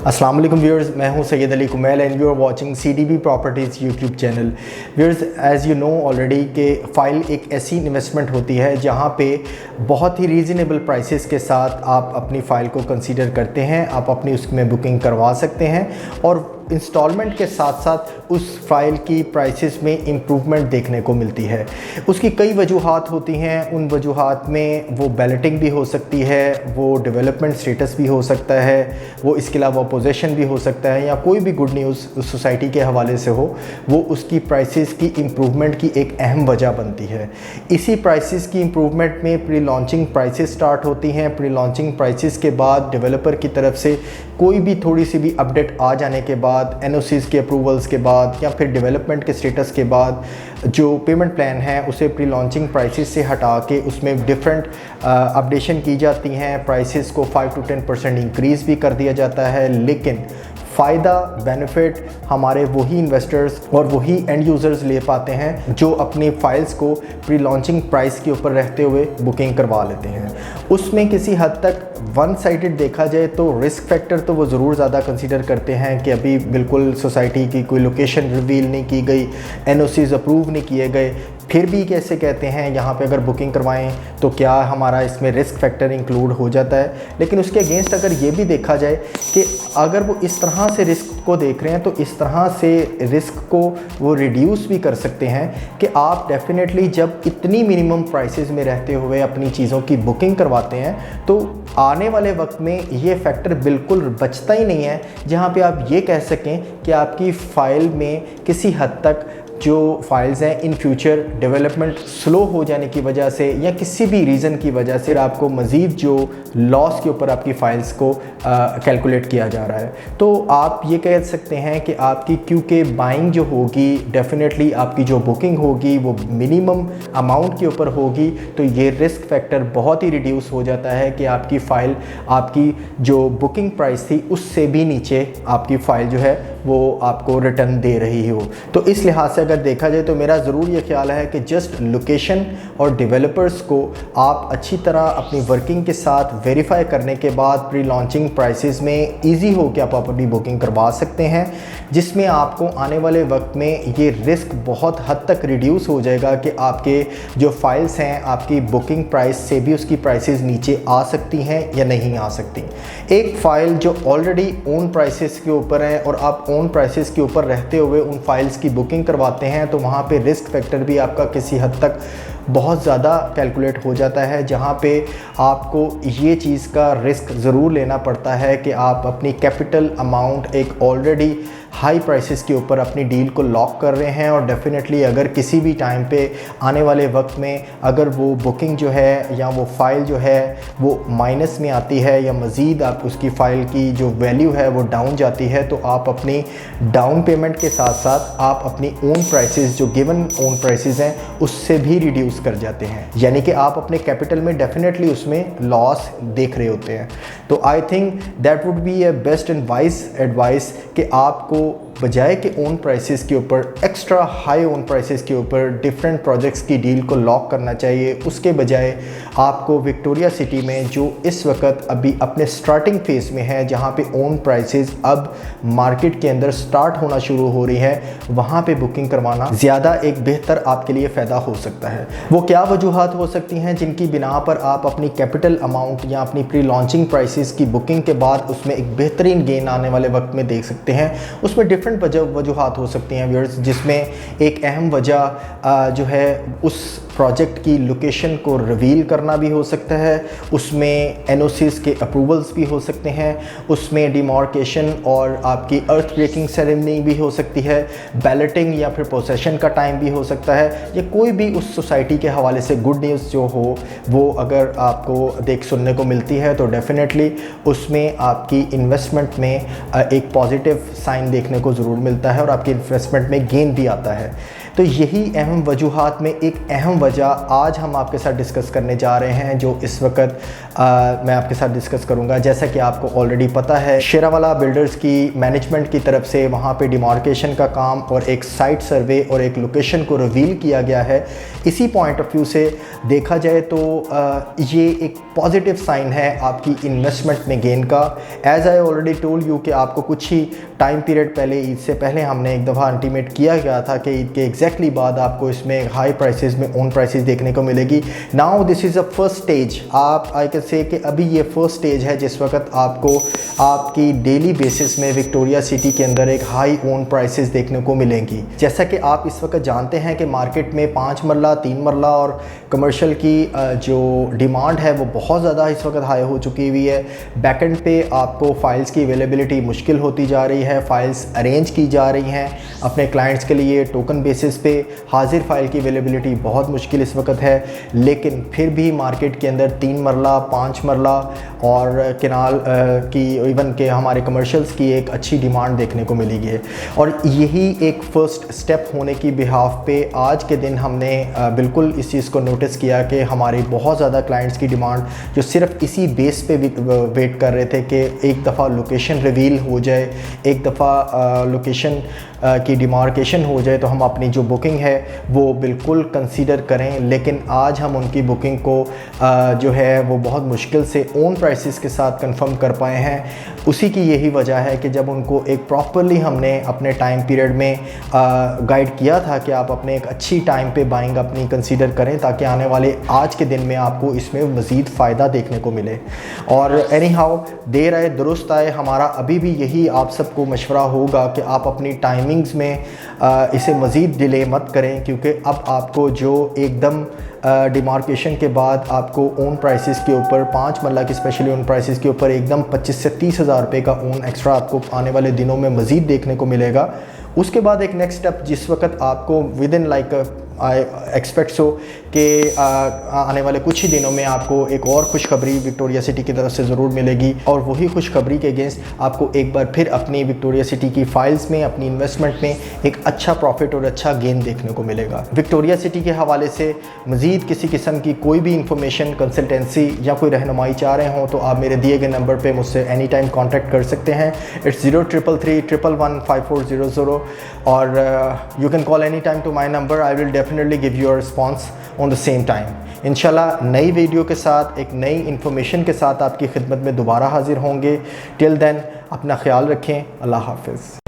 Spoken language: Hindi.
अस्सलाम वालेकुम व्यूअर्स, मैं हूं Syed Ali Kumail and you are watching CDB properties YouTube channel. Viewers, as you know already कि फ़ाइल एक ऐसी इन्वेस्टमेंट होती है जहां पे बहुत ही रीज़नेबल प्राइसेस के साथ आप अपनी फ़ाइल को कंसीडर करते हैं, आप अपनी उसमें बुकिंग करवा सकते हैं और इंस्टॉलमेंट के साथ साथ उस फाइल की प्राइसेस में इम्प्रूवमेंट देखने को मिलती है। उसकी कई वजूहात होती हैं, उन वजूहात में वो बैलेटिंग भी हो सकती है, वो डेवलपमेंट स्टेटस भी हो सकता है, वो इसके अलावा पोजीशन भी हो सकता है, या कोई भी गुड न्यूज़ उस सोसाइटी के हवाले से हो, वो उसकी प्राइसेस की इम्प्रूवमेंट की एक अहम वजह बनती है। इसी प्राइसेस की इम्प्रूवमेंट में प्री लॉन्चिंग प्राइसेस स्टार्ट होती हैं। प्री लॉन्चिंग प्राइसेस के बाद डेवलपर की तरफ से कोई भी थोड़ी सी भी अपडेट आ जाने के बाद, NOCs के अप्रूवल्स के बाद या फिर डेवलपमेंट के स्टेटस के बाद, जो पेमेंट प्लान है उसे प्री लॉन्चिंग प्राइसेस से हटा के उसमें डिफरेंट अपडेशन की जाती हैं। प्राइसेस को 5 to 10% इंक्रीज़ भी कर दिया जाता है, लेकिन फ़ायदा बेनिफिट हमारे वही इन्वेस्टर्स और वही एंड यूज़र्स ले पाते हैं जो अपनी फ़ाइल्स को प्री लॉन्चिंग प्राइस के ऊपर रहते हुए बुकिंग करवा लेते हैं। उसमें किसी हद तक वन साइडेड देखा जाए तो रिस्क फैक्टर तो वो ज़रूर ज़्यादा कंसीडर करते हैं कि अभी बिल्कुल सोसाइटी की कोई लोकेशन रिवील नहीं की गई, NOCs अप्रूव नहीं किए गए, फिर भी कैसे कहते हैं यहाँ पे अगर बुकिंग करवाएं तो क्या हमारा इसमें रिस्क फैक्टर इंक्लूड हो जाता है। लेकिन उसके अगेंस्ट अगर ये भी देखा जाए कि अगर वो इस तरह से रिस्क को देख रहे हैं तो इस तरह से रिस्क को वो रिड्यूस भी कर सकते हैं कि आप डेफिनेटली जब इतनी मिनिमम प्राइसेस में रहते हुए अपनी चीज़ों की बुकिंग करवाते हैं तो आने वाले वक्त में ये फैक्टर बिल्कुल बचता ही नहीं है जहाँ पे आप ये कह सकें कि आपकी फ़ाइल में किसी हद तक जो फाइल्स हैं इन फ्यूचर डेवलपमेंट स्लो हो जाने की वजह से या किसी भी रीज़न की वजह से आपको मज़ीद जो लॉस के ऊपर आपकी फ़ाइल्स को कैलकुलेट किया जा रहा है। तो आप ये कह सकते हैं कि आपकी क्योंकि बाइंग जो होगी डेफिनेटली आपकी जो बुकिंग होगी वो मिनिमम अमाउंट के ऊपर होगी, तो ये रिस्क फैक्टर बहुत ही रिड्यूस हो जाता है कि आपकी फ़ाइल आपकी जो बुकिंग प्राइस थी उससे भी नीचे आपकी फ़ाइल जो है वो आपको रिटर्न दे रही हो। तो इस लिहाज से अगर देखा जाए तो मेरा ज़रूर ये ख्याल है कि जस्ट लोकेशन और डेवलपर्स को आप अच्छी तरह अपनी वर्किंग के साथ वेरीफाई करने के बाद प्री लॉन्चिंग प्राइसेस में इजी हो कि आप अपनी बुकिंग करवा सकते हैं, जिसमें आपको आने वाले वक्त में ये रिस्क बहुत हद तक रिड्यूस हो जाएगा कि आपके जो फाइल्स हैं आपकी बुकिंग प्राइस से भी उसकी प्राइसेस नीचे आ सकती हैं या नहीं आ सकती। एक फ़ाइल जो ऑलरेडी ओन प्राइसेस के ऊपर है और आप ओन प्राइसेस के ऊपर रहते हुए उन फाइल्स की बुकिंग करवाते हैं तो वहाँ पे रिस्क फैक्टर भी आपका किसी हद तक बहुत ज़्यादा कैलकुलेट हो जाता है, जहाँ पे आपको ये चीज़ का रिस्क ज़रूर लेना पड़ता है कि आप अपनी कैपिटल अमाउंट एक ऑलरेडी हाई प्राइसेस के ऊपर अपनी डील को लॉक कर रहे हैं और डेफिनेटली अगर किसी भी टाइम पे आने वाले वक्त में अगर वो बुकिंग जो है या वो फ़ाइल जो है वो माइनस में आती है या मज़ीद आप उसकी फ़ाइल की जो वैल्यू है वो डाउन जाती है तो आप अपनी डाउन पेमेंट के साथ साथ आप अपनी ओन प्राइसेस जो गिवन ओन प्राइसेस हैं उससे भी रिड्यूस कर जाते हैं, यानी कि आप अपने कैपिटल में डेफिनेटली उसमें लॉस देख रहे होते हैं। तो I think that would be A best and wise advice कि आपको बजाय के ओन प्राइसेस के ऊपर एक्स्ट्रा हाई ओन प्राइसेस के ऊपर डिफरेंट प्रोजेक्ट्स की डील को लॉक करना चाहिए। उसके बजाय आपको विक्टोरिया सिटी में जो इस वक्त अभी अपने स्टार्टिंग फेज़ में है, जहां पे ओन प्राइसेस अब मार्केट के अंदर स्टार्ट होना शुरू हो रही है, वहां पे बुकिंग करवाना ज़्यादा एक बेहतर आपके लिए फ़ायदा हो सकता है। वो क्या वजूहात हो सकती हैं जिनकी बिना पर आप अपनी कैपिटल अमाउंट या अपनी प्री लॉन्चिंग प्राइसेस की बुकिंग के बाद उसमें एक बेहतरीन गेन आने वाले वक्त में देख सकते हैं। उसमें डिफरेंट वजूहात हो सकती हैं व्यूअर्स, जिसमें एक अहम वजह जो है उस प्रोजेक्ट की लोकेशन को रिवील करना भी हो सकता है, उसमें NOCs के अप्रूवल्स भी हो सकते हैं, उसमें डिमार्केशन और आपकी अर्थ ब्रेकिंग सेरेमनी भी हो सकती है, बैलेटिंग या फिर पोसेशन का टाइम भी हो सकता है, या कोई भी उस सोसाइटी के हवाले से गुड न्यूज़ जो हो वो अगर आपको सुनने को मिलती है तो डेफिनेटली उसमें आपकी इन्वेस्टमेंट में एक पॉजिटिव साइन देखने को ज़रूर मिलता है और आपकी इन्वेस्टमेंट में गेन भी आता है। तो यही अहम वजूहात में एक अहम वजह आज हम आपके साथ डिस्कस करने जा रहे हैं, जो इस वक्त मैं आपके साथ डिस्कस करूंगा। जैसा कि आपको ऑलरेडी पता है, शेरावाला बिल्डर्स की मैनेजमेंट की तरफ से वहाँ पे डिमार्केशन का काम और एक साइट सर्वे और एक लोकेशन को रिवील किया गया है। इसी पॉइंट ऑफ व्यू से देखा जाए तो ये एक पॉजिटिव साइन है आपकी इन्वेस्टमेंट में गेन का। As I already told you कि आपको कुछ ही टाइम पीरियड पहले, ईद से पहले हमने एक दफ़ा इंटीमेट किया गया था कि ईद के एग्जैक्टली बाद आपको इसमें हाई प्राइसेस में ओन प्राइसेस देखने को मिलेगी। Now this is a first stage. आप आई कैन से कि अभी ये फर्स्ट स्टेज है जिस वक्त आपको आपकी डेली बेसिस में विक्टोरिया सिटी के अंदर एक हाई ओन प्राइसेस देखने को मिलेंगी। जैसा कि आप इस वक्त जानते हैं कि मार्केट में 5 मरला 3 मरला और कमर्शियल की जो डिमांड है वो बहुत ज़्यादा इस वक्त हाई हो चुकी हुई है। बैकएंड पे आपको फ़ाइल्स की अवेलेबिलिटी मुश्किल होती जा रही है, फ़ाइल्स अरेंज की जा रही हैं अपने क्लाइंट्स के लिए टोकन बेसिस पे। हाजिर फ़ाइल की अवेलेबिलिटी बहुत मुश्किल इस वक्त है, लेकिन फिर भी मार्केट के अंदर 3 मरला 5 मरला और किनाल की इवन के हमारे कमर्शियल्स की एक अच्छी डिमांड देखने को मिलेगी है। और यही एक फ़र्स्ट स्टेप होने की बिहाफ पे आज के दिन हमने बिल्कुल इस चीज़ को नोटिस किया कि हमारे बहुत ज़्यादा क्लाइंट्स की डिमांड जो सिर्फ इसी बेस पे वेट कर रहे थे कि एक दफ़ा लोकेशन रिवील हो जाए, एक दफ़ा लोकेशन की डिमार्केशन हो जाए तो हम अपनी जो बुकिंग है वो बिल्कुल कंसीडर करें। लेकिन आज हम उनकी बुकिंग को जो है वो बहुत मुश्किल से ओन प्राइसेस के साथ कंफर्म कर पाए हैं। उसी की यही वजह है कि जब उनको एक प्रॉपरली हमने अपने टाइम पीरियड में गाइड किया था कि आप अपने एक अच्छी टाइम पे बाइंग अपनी कंसीडर करें ताकि आने वाले आज के दिन में आपको इसमें मज़ीद फ़ायदा देखने को मिले। और एनी हाउ देर आए दुरुस्त आए, हमारा अभी भी यही आप सबको मशवरा होगा कि आप अपनी टाइमिंग्स में इसे मज़ीद डिले मत करें, क्योंकि अब आपको जो एकदम डिमार्केशन के बाद आपको ओन प्राइसेस के ऊपर 5 मरला की स्पेशली ओन प्राइसेस के ऊपर एकदम 25 से 30 हज़ार रुपये का ओन एक्स्ट्रा आपको आने वाले दिनों में मज़ीद देखने को मिलेगा। उसके बाद एक नेक्स्ट स्टेप जिस वक्त आपको with in like I expect so कि आने वाले कुछ ही दिनों में आपको एक और खुशखबरी विक्टोरिया सिटी की तरफ से ज़रूर मिलेगी, और वही खुशखबरी के अगेंस्ट आपको एक बार फिर अपनी विक्टोरिया सिटी की फ़ाइल्स में, अपनी इन्वेस्टमेंट में एक अच्छा प्रॉफिट और अच्छा गेन देखने को मिलेगा। विक्टोरिया सिटी के हवाले से मज़ीद किसी किस्म की कोई भी इंफॉर्मेशन, कंसल्टेंसी या कोई रहनुमाई चाह रहे हों तो आप मेरे दिए गए नंबर पर मुझसे एनी टाइम कॉन्टैक्ट कर सकते हैं। इट्स 0333 111 5400 और you can call any time to my number. I will definitely give you a response on the same time. इंशाल्लाह नई वीडियो के साथ, एक नई इन्फॉर्मेशन के साथ आपकी खिदमत में दोबारा हाजिर होंगे। टिल देन अपना ख्याल रखें। अल्लाह हाफ़िज़।